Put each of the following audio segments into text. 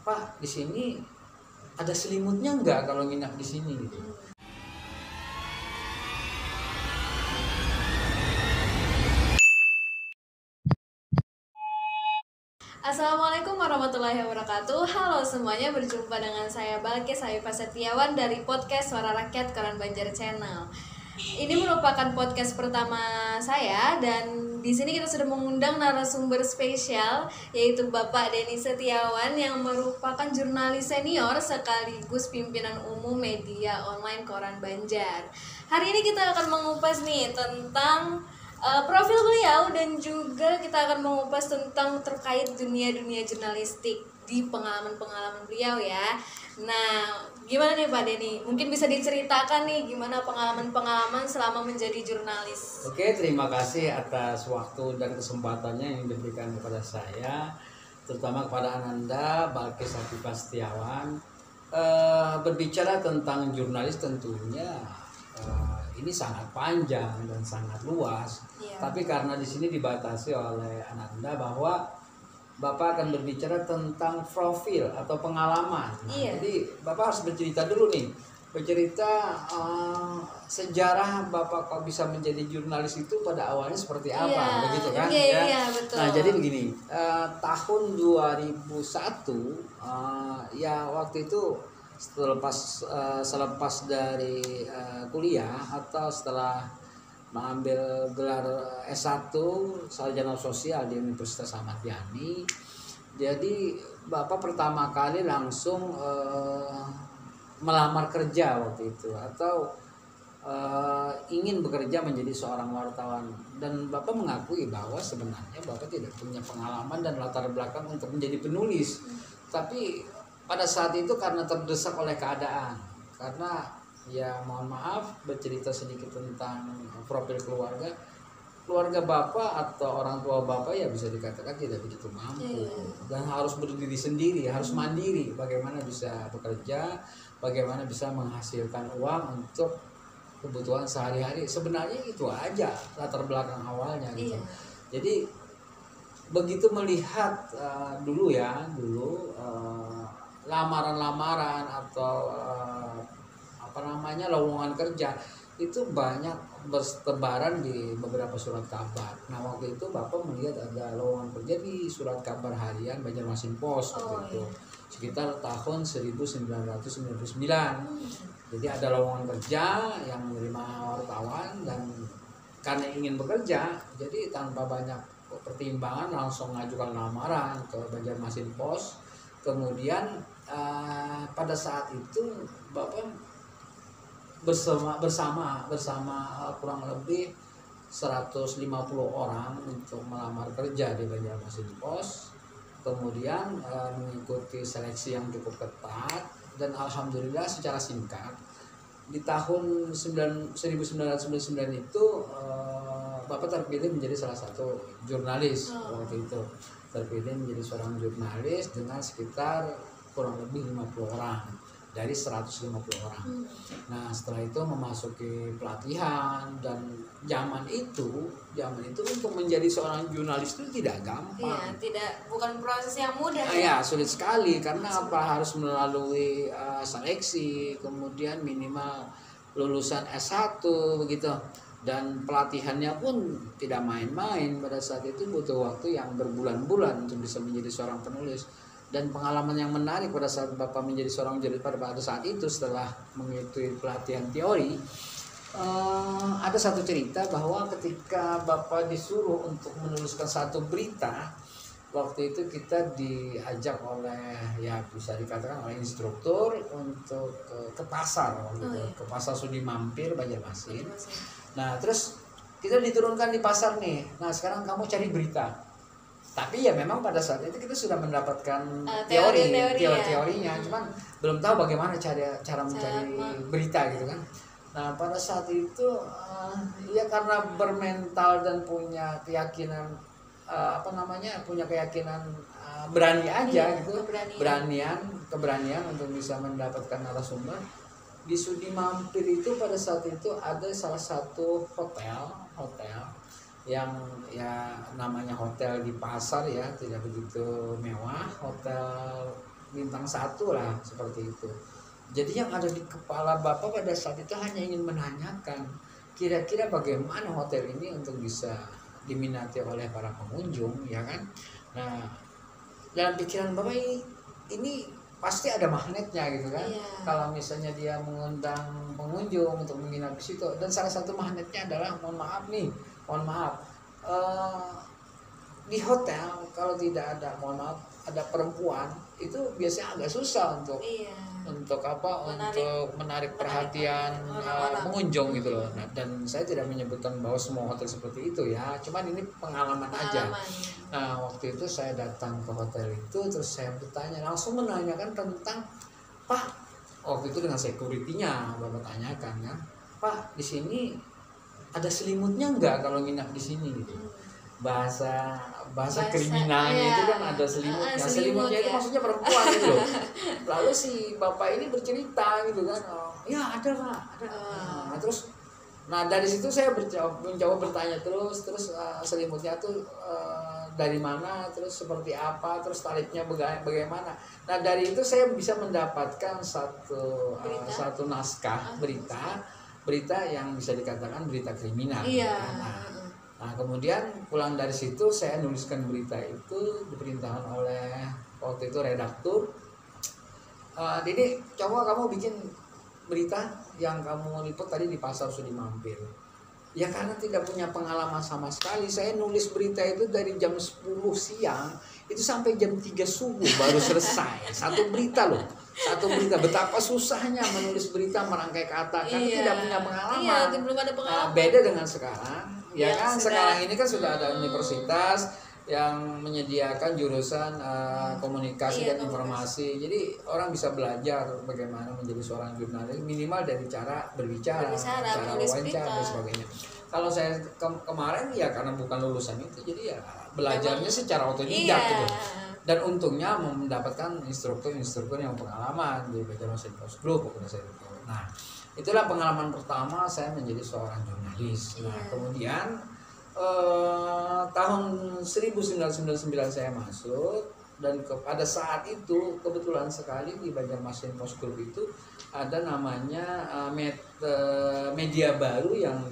Pak, di sini ada selimutnya nggak kalau nginap di sini gitu. Assalamualaikum warahmatullahi wabarakatuh. Halo semuanya, berjumpa dengan saya Balkis Hayufa Setiawan dari podcast Suara Rakyat Koran Banjar Channel. Ini merupakan podcast pertama saya dan di sini kita sudah mengundang narasumber spesial yaitu Bapak Denny Setiawan yang merupakan jurnalis senior sekaligus pimpinan umum media online Koran Banjar. Hari ini kita akan mengupas nih tentang profil beliau dan juga kita akan mengupas tentang terkait dunia-dunia jurnalistik di pengalaman-pengalaman beliau ya. Nah, gimana nih Pak Denny? Mungkin bisa diceritakan nih gimana pengalaman-pengalaman selama menjadi jurnalis. Oke, terima kasih atas waktu dan kesempatannya yang diberikan kepada saya, terutama kepada Ananda Balkis Hayufa Setiawan. Berbicara tentang jurnalis tentunya ini sangat panjang dan sangat luas. Tapi karena di sini dibatasi oleh Ananda bahwa Bapak akan berbicara tentang profil atau pengalaman. Jadi Bapak harus bercerita dulu nih, bercerita sejarah Bapak kok bisa menjadi jurnalis itu pada awalnya seperti apa, begitu kan? Betul. Nah, jadi begini, tahun 2001 ya waktu itu selepas dari kuliah atau setelah mengambil gelar S1 Sarjana Sosial di Universitas Ahmad Yani. Jadi Bapak pertama kali langsung melamar kerja waktu itu atau ingin bekerja menjadi seorang wartawan, dan Bapak mengakui bahwa sebenarnya Bapak tidak punya pengalaman dan latar belakang untuk menjadi penulis. Tapi pada saat itu karena terdesak oleh keadaan, karena ya mohon maaf bercerita sedikit tentang profil keluarga Bapak atau orang tua Bapak ya bisa dikatakan tidak begitu mampu dan harus berdiri sendiri, harus mandiri, bagaimana bisa bekerja, bagaimana bisa menghasilkan uang untuk kebutuhan sehari-hari. Sebenarnya itu aja latar belakang awalnya gitu. Jadi begitu melihat dulu lamaran-lamaran atau lowongan kerja itu banyak bertebaran di beberapa surat kabar. Nah, waktu itu Bapak melihat ada lowongan kerja di surat kabar harian Banjarmasin Post waktu itu sekitar tahun 1999. Jadi ada lowongan kerja yang menerima wartawan, dan karena ingin bekerja jadi tanpa banyak pertimbangan langsung mengajukan lamaran ke Banjarmasin Post. Kemudian pada saat itu Bapak bersama kurang lebih 150 orang untuk melamar kerja di Banjarmasin Post. Kemudian mengikuti seleksi yang cukup ketat, dan alhamdulillah secara singkat di tahun 1999 itu Bapak terpilih menjadi salah satu jurnalis. Waktu itu terpilih menjadi seorang jurnalis dengan sekitar kurang lebih 50 orang dari 150 orang. Nah, setelah itu memasuki pelatihan, dan zaman itu untuk menjadi seorang jurnalis itu tidak gampang. Bukan proses yang mudah. Sulit sekali karena harus melalui seleksi, kemudian minimal lulusan S1 begitu. Dan pelatihannya pun tidak main-main. Pada saat itu butuh waktu yang berbulan-bulan untuk bisa menjadi seorang penulis. Dan pengalaman yang menarik pada saat Bapak menjadi seorang jurnalis pada saat itu setelah mengikuti pelatihan teori, ada satu cerita bahwa ketika Bapak disuruh untuk menuliskan satu berita, waktu itu kita diajak oleh, ya bisa dikatakan oleh instruktur untuk ke pasar, ke pasar Sudi Mampir Banjarmasin. Nah, terus kita diturunkan di pasar nih. Nah, sekarang kamu cari berita. Tapi ya memang pada saat itu kita sudah mendapatkan teorinya, cuman belum tahu bagaimana cara mencari berita gitu kan. Nah, pada saat itu ya karena bermental dan punya keyakinan berani aja gitu, keberanian untuk bisa mendapatkan narasumber. Di Sudi Mampir itu pada saat itu ada salah satu hotel yang ya namanya hotel di pasar ya, tidak begitu mewah, hotel bintang 1 lah seperti itu. Jadi yang ada di kepala Bapak pada saat itu hanya ingin menanyakan kira-kira bagaimana hotel ini untuk bisa diminati oleh para pengunjung, ya kan? Nah, dalam pikiran Bapak ini pasti ada magnetnya gitu kan. Iya. Kalau misalnya dia mengundang pengunjung untuk menginap di situ, dan salah satu magnetnya adalah mohon maaf, di hotel kalau tidak ada, mohon maaf, ada perempuan itu biasanya agak susah untuk Iya. untuk menarik perhatian orang-orang. pengunjung gitu loh. Nah, dan saya tidak menyebutkan bahwa semua hotel seperti itu ya, cuman ini pengalaman aja. Nah, waktu itu saya datang ke hotel itu, terus saya bertanya, langsung menanyakan tentang, Pak, waktu itu dengan security-nya Bapak tanyakan kan, Pak, di sini ada selimutnya enggak kalau nginap di sini gitu. Bahasa kriminalnya itu kan ada selimutnya. Selimutnya itu ya. maksudnya perempuan gitu loh. Lalu si bapak ini bercerita gitu kan, ya ada Pak, ada. Nah dari situ saya mencoba bertanya terus selimutnya tuh dari mana, terus seperti apa, terus talitnya bagaimana. Nah dari itu saya bisa mendapatkan satu naskah berita yang bisa dikatakan berita kriminal. Iya. Nah kemudian pulang dari situ saya nuliskan berita itu, diperintahkan oleh waktu itu redaktur, Dede, coba kamu bikin berita yang kamu liput tadi di Pasar Sudi Mampir. Ya karena tidak punya pengalaman sama sekali, saya nulis berita itu dari jam 10 siang itu sampai jam 3 subuh baru selesai. Satu berita loh, betapa susahnya menulis berita, merangkai kata karena tidak punya pengalaman. Iya, belum ada pengalaman. Beda dengan sekarang, ya kan? Sekarang ini kan sudah ada universitas yang menyediakan jurusan komunikasi dan informasi. Jadi orang bisa belajar bagaimana menjadi seorang jurnalis, minimal dari cara berbicara cara wawancara dan sebagainya. Kalau saya kemarin ya karena bukan lulusan itu, jadi ya belajarnya secara otodidak gitu. Dan untungnya mendapatkan instruktur yang pengalaman di Banjarmasin Post Group. Nah, itulah pengalaman pertama saya menjadi seorang jurnalis. Nah, kemudian tahun 1999 saya masuk, dan pada saat itu kebetulan sekali di Banjarmasin Post Group itu ada namanya media baru yang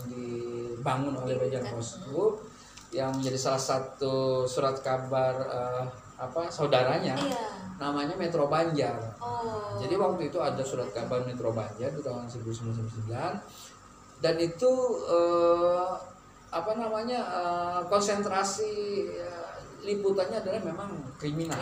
dibangun oleh Banjarmasin Post Group yang menjadi salah satu surat kabar saudaranya, namanya Metro Banjar. Jadi waktu itu ada surat kabar Metro Banjar di tahun 1999. Dan itu konsentrasi liputannya adalah memang kriminal.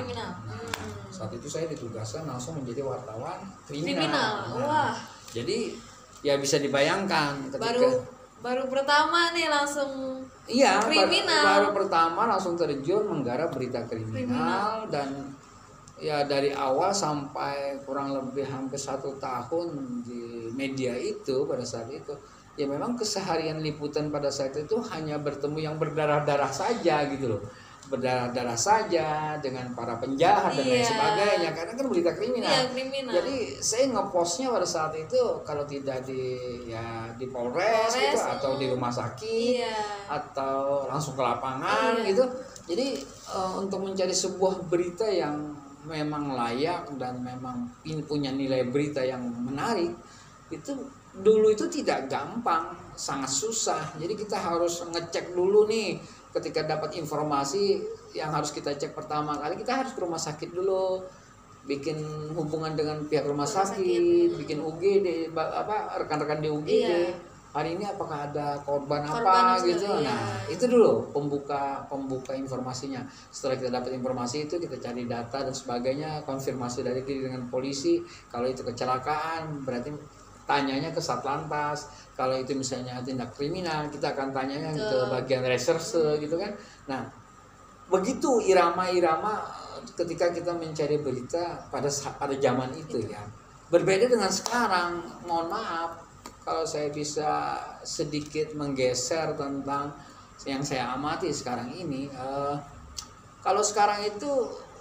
Saat itu saya ditugaskan langsung menjadi wartawan kriminal. Wah. Jadi ya bisa dibayangkan ketika baru pertama nih langsung kriminal. Baru pertama langsung terjun menggarap berita kriminal. Dan ya dari awal sampai kurang lebih hampir 1 tahun di media itu pada saat itu, ya memang keseharian liputan pada saat itu hanya bertemu yang berdarah-darah saja gitu loh. Berdarah-darah saja dengan para penjahat dan lain sebagainya, karena kan berita kriminal. Jadi saya ngepostnya pada saat itu kalau tidak di Polres gitu, atau di rumah sakit, atau langsung ke lapangan gitu. Jadi untuk mencari sebuah berita yang memang layak dan memang punya nilai berita yang menarik, itu dulu itu tidak gampang, sangat susah. Jadi kita harus ngecek dulu nih, ketika dapat informasi yang harus kita cek pertama kali, kita harus ke rumah sakit dulu, bikin hubungan dengan pihak rumah sakit, bikin UGD, rekan-rekan di UGD. Hari ini apakah ada korban apa gitu. Nah, itu dulu pembuka informasinya. Setelah kita dapat informasi itu, kita cari data dan sebagainya, konfirmasi dari dengan polisi. Kalau itu kecelakaan, berarti tanyanya ke Satlantas. Kalau itu misalnya tindak kriminal, kita akan tanyanya ke bagian reserse gitu kan. Nah, begitu irama-irama ketika kita mencari berita pada zaman itu ya. Berbeda dengan sekarang. Mohon maaf kalau saya bisa sedikit menggeser tentang yang saya amati sekarang ini. Kalau sekarang itu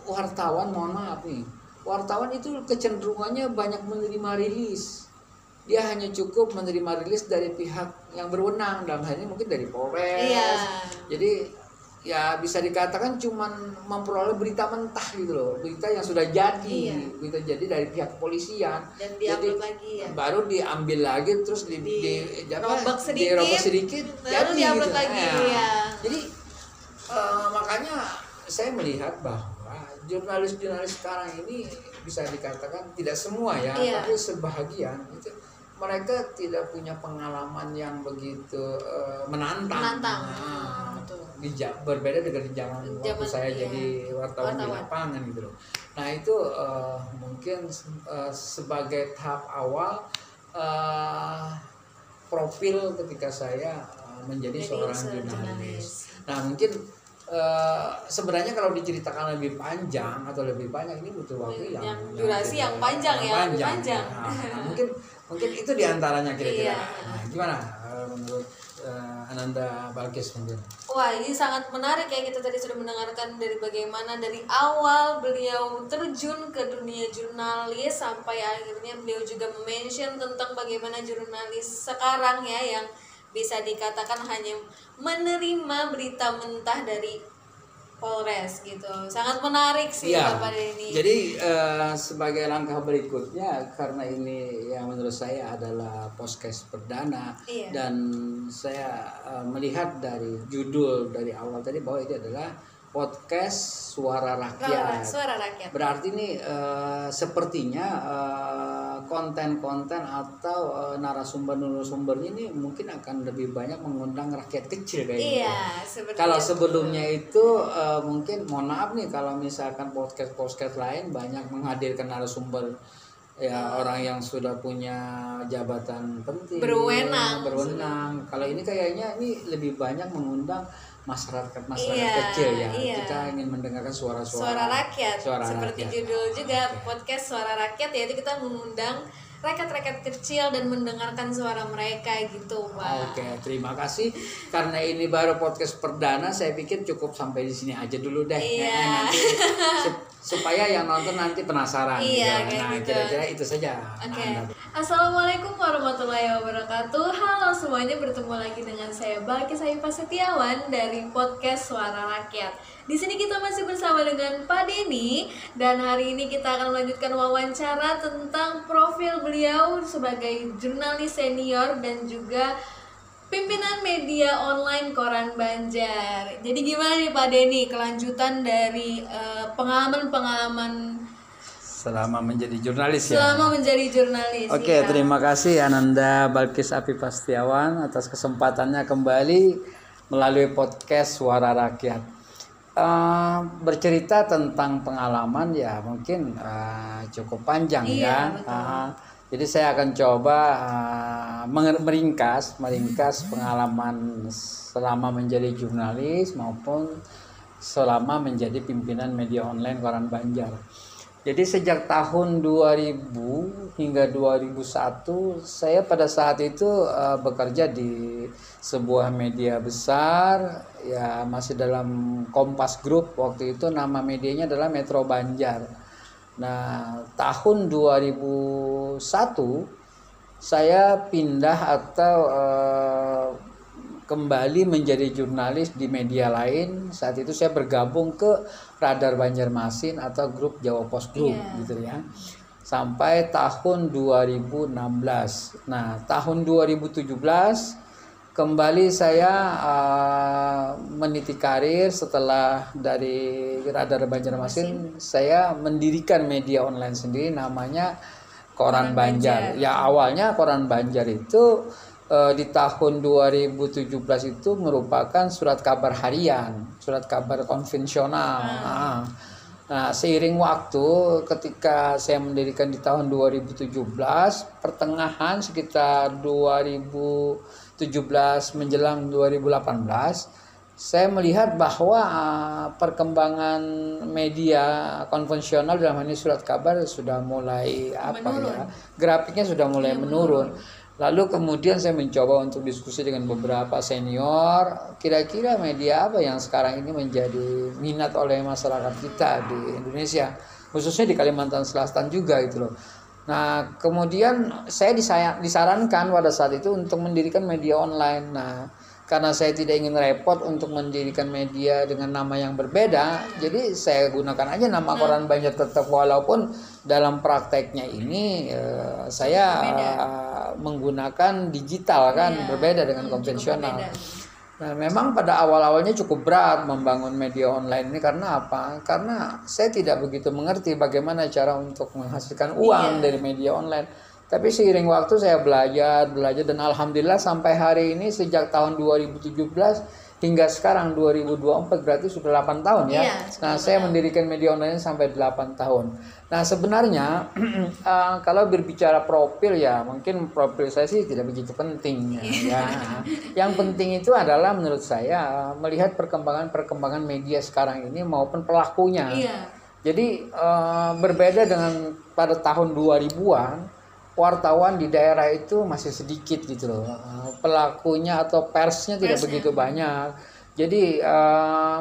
wartawan, mohon maaf nih, wartawan itu kecenderungannya banyak menerima rilis. Dia hanya cukup menerima rilis dari pihak yang berwenang, dalam hal ini mungkin dari Polres. Jadi ya bisa dikatakan cuman memperoleh berita mentah gitu loh, berita yang sudah jadi, berita jadi dari pihak kepolisian, dan diupload lagi ya, baru diambil lagi terus dirombak sedikit lalu diupload gitu. lagi ya. Jadi makanya saya melihat bahwa jurnalis-jurnalis sekarang ini bisa dikatakan tidak semua ya, tapi sebahagian itu mereka tidak punya pengalaman yang begitu menantang. Berbeda dengan di zaman waktu saya jadi wartawan di lapangan gitu loh. Nah itu mungkin sebagai tahap awal profil ketika saya menjadi seorang jurnalis. Nah mungkin sebenarnya kalau diceritakan lebih panjang atau lebih banyak ini butuh waktu yang durasi yang panjang ya, lebih panjang. Nah, mungkin itu diantaranya kira-kira. Nah, gimana menurut Ananda Balkis mungkin? Wah, ini sangat menarik ya, kita tadi sudah mendengarkan dari bagaimana dari awal beliau terjun ke dunia jurnalis sampai akhirnya beliau juga mention tentang bagaimana jurnalis sekarang ya yang bisa dikatakan hanya menerima berita mentah dari Polres gitu. Sangat menarik sih Bapak Denny. Jadi sebagai langkah berikutnya, karena ini yang menurut saya adalah podcast perdana, dan saya melihat dari judul dari awal tadi bahwa itu adalah podcast Suara Rakyat. Suara Rakyat. Berarti ini sepertinya konten-konten atau narasumber-narasumbernya ini mungkin akan lebih banyak mengundang rakyat kecil kayaknya. Kalau sebelumnya itu mungkin mohon maaf nih kalau misalkan podcast lain banyak menghadirkan narasumber ya orang yang sudah punya jabatan penting, berwenang. Kalau ini kayaknya ini lebih banyak mengundang masyarakat kecil ya. Kita ingin mendengarkan suara rakyat. Seperti judul juga podcast Suara Rakyat, yaitu kita mengundang rakyat-rakyat kecil dan mendengarkan suara mereka gitu, Pak. Oke, terima kasih. Karena ini baru podcast perdana, saya pikir cukup sampai di sini aja dulu deh. Nanti supaya yang nonton nanti penasaran. Kira-kira itu saja. Assalamualaikum warahmatullahi wabarakatuh. Halo semuanya, bertemu lagi dengan saya Balkis Haifah Setiawan dari podcast Suara Rakyat. Di sini kita masih bersama dengan Pak Denny, dan hari ini kita akan melanjutkan wawancara tentang profil beliau sebagai jurnalis senior dan juga pimpinan media online Koran Banjar. Jadi gimana nih Pak Denny kelanjutan dari pengalaman-pengalaman selama menjadi jurnalis ya? Selama menjadi jurnalis. Oke, terima kasih Ananda Balkis Haifah Setiawan atas kesempatannya kembali melalui podcast Suara Rakyat. Bercerita tentang pengalaman ya mungkin cukup panjang ya. Jadi saya akan coba meringkas pengalaman selama menjadi jurnalis maupun selama menjadi pimpinan media online Koran Banjar. Jadi sejak tahun 2000 hingga 2001 saya pada saat itu bekerja di sebuah media besar ya, masih dalam Kompas Group. Waktu itu nama medianya adalah Metro Banjar. Nah, tahun 2001 saya pindah atau kembali menjadi jurnalis di media lain. Saat itu saya bergabung ke Radar Banjarmasin atau grup Jawa Pos Group gitu ya. Sampai tahun 2016. Nah, tahun 2017 kembali saya meniti karir. Setelah dari Radar Banjarmasin, saya mendirikan media online sendiri namanya Koran Banjar. Ya, awalnya Koran Banjar itu di tahun 2017 itu merupakan surat kabar harian, surat kabar konvensional. Nah, seiring waktu ketika saya mendirikan di tahun 2017, pertengahan sekitar 2017 menjelang 2018, saya melihat bahwa perkembangan media konvensional dalam hal ini surat kabar sudah mulai grafiknya sudah mulai menurun. Lalu kemudian saya mencoba untuk diskusi dengan beberapa senior, kira-kira media apa yang sekarang ini menjadi minat oleh masyarakat kita di Indonesia, khususnya di Kalimantan Selatan juga gitu loh. Nah, kemudian saya disarankan pada saat itu untuk mendirikan media online. Nah, karena saya tidak ingin repot untuk mendirikan media dengan nama yang berbeda, jadi saya gunakan aja nama Koran Banjar tetap, walaupun dalam prakteknya ini saya menggunakan digital kan, berbeda dengan konvensional. Nah, memang pada awal-awalnya cukup berat membangun media online ini, karena apa? Karena saya tidak begitu mengerti bagaimana cara untuk menghasilkan uang dari media online. Tapi seiring waktu saya belajar dan alhamdulillah sampai hari ini sejak tahun 2017 hingga sekarang 2024, berarti sudah 8 tahun ya. Nah, saya mendirikan media online sampai 8 tahun. Nah, sebenarnya kalau berbicara profil ya, mungkin profil saya sih tidak begitu penting ya. Yang penting itu adalah menurut saya melihat perkembangan media sekarang ini maupun pelakunya. Jadi berbeda dengan pada tahun 2000-an, wartawan di daerah itu masih sedikit gitu loh, pelakunya atau persnya tidak begitu banyak. Jadi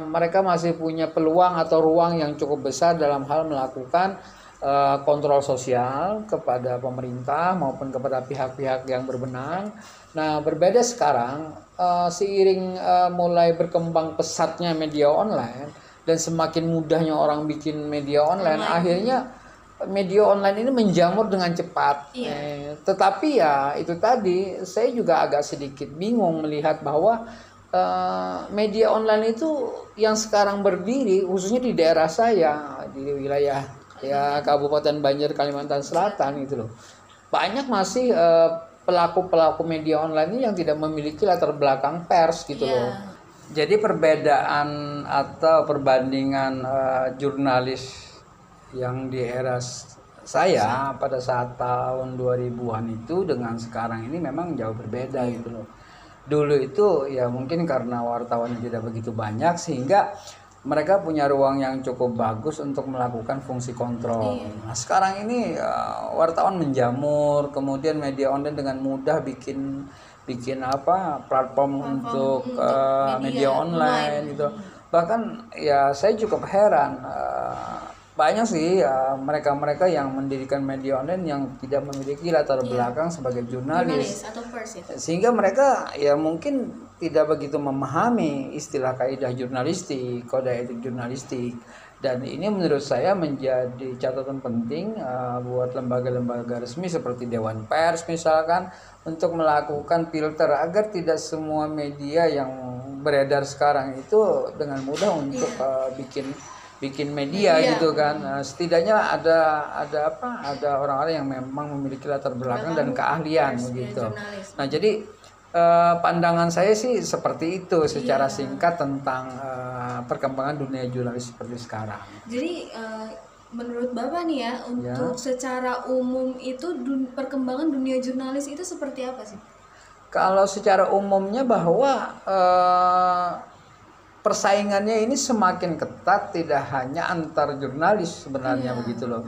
mereka masih punya peluang atau ruang yang cukup besar dalam hal melakukan kontrol sosial kepada pemerintah maupun kepada pihak-pihak yang berwenang. Nah, berbeda sekarang seiring mulai berkembang pesatnya media online dan semakin mudahnya orang bikin media online, akhirnya media online ini menjamur dengan cepat. Tetapi ya itu tadi, saya juga agak sedikit bingung melihat bahwa media online itu yang sekarang berdiri khususnya di daerah saya, di wilayah ya Kabupaten Banjar Kalimantan Selatan gitu loh. Banyak masih pelaku-pelaku media online ini yang tidak memiliki latar belakang pers gitu loh. Jadi perbedaan atau perbandingan jurnalis yang di era saya pada saat tahun 2000-an itu dengan sekarang ini memang jauh berbeda gitu loh. Dulu itu ya mungkin karena wartawan tidak begitu banyak sehingga mereka punya ruang yang cukup bagus untuk melakukan fungsi kontrol. Nah, sekarang ini wartawan menjamur, kemudian media online dengan mudah bikin platform untuk media online gitu. Bahkan ya saya cukup heran, banyak sih mereka-mereka yang mendirikan media online yang tidak memiliki latar belakang sebagai jurnalis atau pers, sehingga mereka ya mungkin tidak begitu memahami istilah kaidah jurnalistik, kode etik jurnalistik, dan ini menurut saya menjadi catatan penting buat lembaga-lembaga resmi seperti Dewan Pers misalkan untuk melakukan filter agar tidak semua media yang beredar sekarang itu dengan mudah untuk bikin media gitu kan. Setidaknya ada orang-orang yang memang memiliki latar belakang dan keahlian begitu. Nah, jadi pandangan saya sih seperti itu secara singkat tentang perkembangan dunia jurnalis seperti sekarang. Jadi menurut Bapak nih ya, untuk secara umum itu perkembangan dunia jurnalis itu seperti apa sih? Kalau secara umumnya bahwa persaingannya ini semakin ketat, tidak hanya antar jurnalis sebenarnya begitu loh.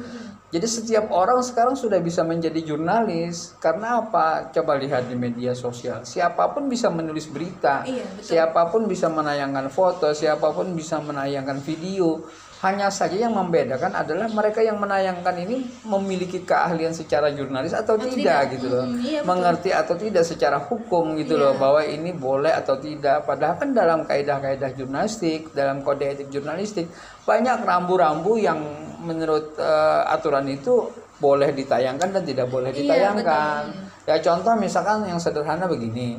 Jadi setiap orang sekarang sudah bisa menjadi jurnalis. Karena apa? Coba lihat di media sosial. Siapapun bisa menulis berita. Siapapun bisa menayangkan foto, siapapun bisa menayangkan video. Hanya saja yang membedakan adalah mereka yang menayangkan ini memiliki keahlian secara jurnalis atau tidak gitu loh. Mengerti atau tidak secara hukum gitu loh, bahwa ini boleh atau tidak. Padahal kan dalam kaidah-kaidah jurnalistik, dalam kode etik jurnalistik banyak rambu-rambu yang menurut aturan itu boleh ditayangkan dan tidak boleh ditayangkan. Ya contoh misalkan yang sederhana begini.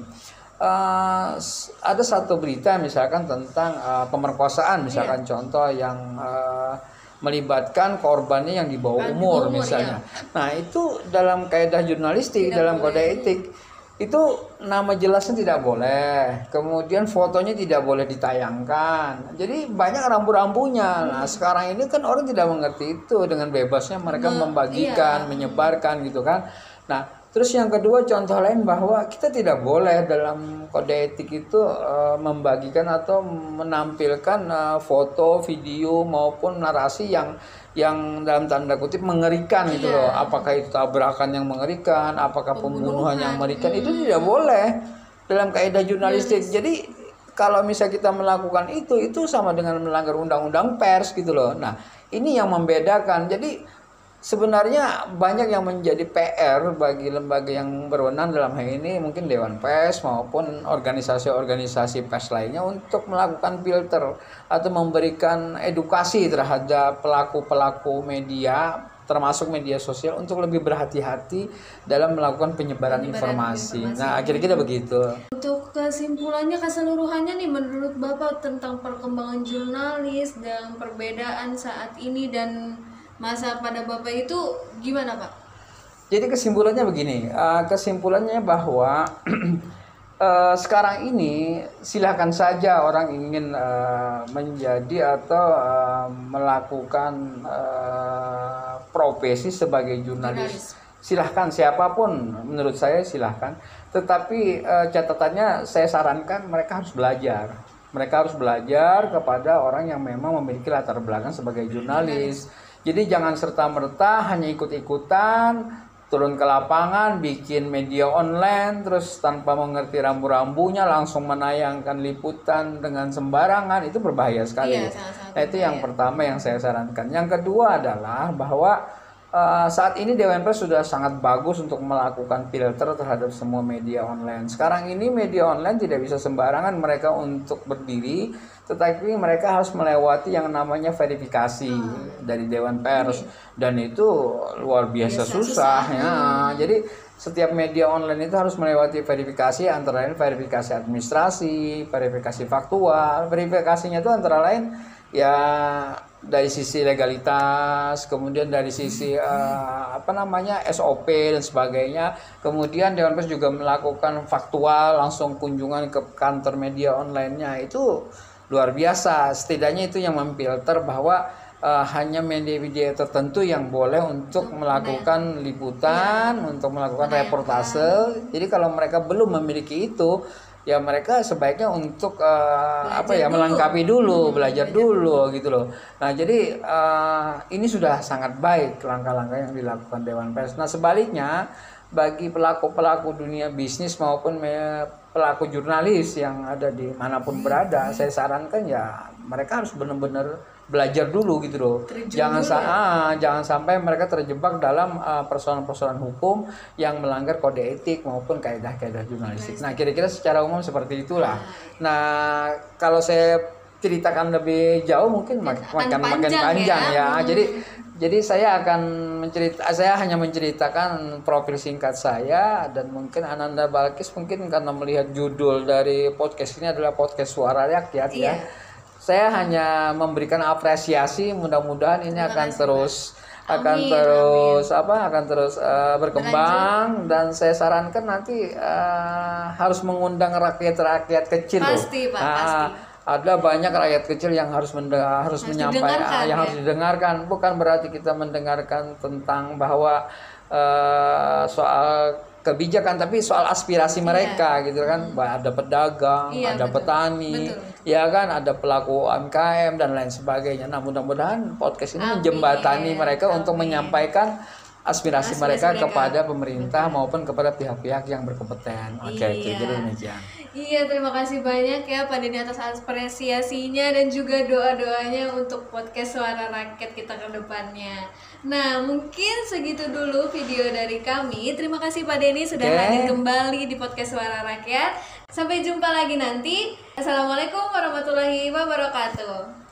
Ada satu berita misalkan tentang pemerkosaan misalkan contoh yang melibatkan korbannya yang di bawah umur misalnya. Nah, itu dalam kaidah jurnalistik, dalam kode etik itu nama jelasnya tidak boleh. Kemudian fotonya tidak boleh ditayangkan. Jadi banyak rambu-rambunya. Nah, sekarang ini kan orang tidak mengerti itu, dengan bebasnya mereka membagikan, menyebarkan gitu kan. Nah, terus yang kedua contoh lain bahwa kita tidak boleh dalam kode etik itu membagikan atau menampilkan foto, video maupun narasi yang dalam tanda kutip mengerikan gitu loh. Apakah itu tabrakan yang mengerikan, apakah pembunuhan yang mengerikan, itu tidak boleh dalam kaidah jurnalistik. Jadi kalau misalnya kita melakukan itu sama dengan melanggar undang-undang pers gitu loh. Nah, ini yang membedakan. Jadi sebenarnya banyak yang menjadi PR bagi lembaga yang berwenang dalam hal ini, mungkin Dewan Pers maupun organisasi-organisasi pers lainnya, untuk melakukan filter atau memberikan edukasi terhadap pelaku-pelaku media, termasuk media sosial, untuk lebih berhati-hati dalam melakukan penyebaran informasi. Nah, kira-kira begitu. Untuk kesimpulannya, keseluruhannya nih, menurut Bapak tentang perkembangan jurnalis dan perbedaan saat ini dan masa pada Bapak itu gimana, Pak? Jadi kesimpulannya begini, kesimpulannya bahwa sekarang ini silakan saja orang ingin menjadi atau melakukan profesi sebagai jurnalis. Silahkan, siapapun menurut saya silahkan. Tetapi catatannya saya sarankan mereka harus belajar. Mereka harus belajar kepada orang yang memang memiliki latar belakang sebagai jurnalis. Jadi jangan serta-merta hanya ikut-ikutan, turun ke lapangan, bikin media online, terus tanpa mengerti rambu-rambunya langsung menayangkan liputan dengan sembarangan, itu berbahaya sekali. Nah, itu yang pertama yang saya sarankan. Yang kedua adalah bahwa saat ini Dewan Pers sudah sangat bagus untuk melakukan filter terhadap semua media online. Sekarang ini media online tidak bisa sembarangan mereka untuk berdiri, tetapi mereka harus melewati yang namanya verifikasi dari Dewan Pers, dan itu luar biasa susahnya. Jadi setiap media online itu harus melewati verifikasi, antara lain verifikasi administrasi, verifikasi faktual. Verifikasinya itu antara lain ya dari sisi legalitas, kemudian dari sisi SOP dan sebagainya. Kemudian Dewan Pers juga melakukan faktual, langsung kunjungan ke kantor media online-nya. Itu luar biasa. Setidaknya itu yang memfilter bahwa hanya media-media tertentu yang boleh untuk melakukan liputan, untuk melakukan reportase. Jadi kalau mereka belum memiliki itu, ya mereka sebaiknya untuk melengkapi dulu, belajar dulu gitu loh. Nah, jadi ini sudah sangat baik langkah-langkah yang dilakukan Dewan Pers. Nah, sebaliknya bagi pelaku-pelaku dunia bisnis maupun pelaku jurnalis yang ada di manapun berada, saya sarankan ya mereka harus benar-benar belajar dulu gitu loh. Jangan sampai mereka terjebak dalam persoalan-persoalan hukum yang melanggar kode etik maupun kaidah-kaidah jurnalistik. Nah, kira-kira secara umum seperti itulah. Nah, kalau saya ceritakan lebih jauh mungkin makin panjang ya. Jadi saya hanya menceritakan profil singkat saya, dan mungkin Ananda Balkis mungkin karena melihat judul dari podcast ini adalah podcast Suara Rakyat ya. Saya hanya memberikan apresiasi, mudah-mudahan ini akan terus berkembang, dan saya sarankan nanti harus mengundang rakyat-rakyat kecil. Pasti, Pak, pasti. Ada banyak rakyat kecil yang harus menyampaikan, yang harus didengarkan. Bukan berarti kita mendengarkan tentang bahwa soal kebijakan, tapi soal aspirasi mereka gitu kan. Ada pedagang, ada petani, ya kan, ada pelaku UMKM dan lain sebagainya. Nah, mudah-mudahan podcast ini menjembatani mereka untuk menyampaikan aspirasi mereka kepada pemerintah maupun kepada pihak-pihak yang berkompeten. Oke, jadi demikian. Iya, terima kasih banyak ya Pak Denny atas apresiasinya dan juga doa-doanya untuk podcast Suara Rakyat kita ke depannya. Nah, mungkin segitu dulu video dari kami. Terima kasih Pak Denny sudah hadir kembali di podcast Suara Rakyat. Sampai jumpa lagi nanti. Assalamualaikum warahmatullahi wabarakatuh.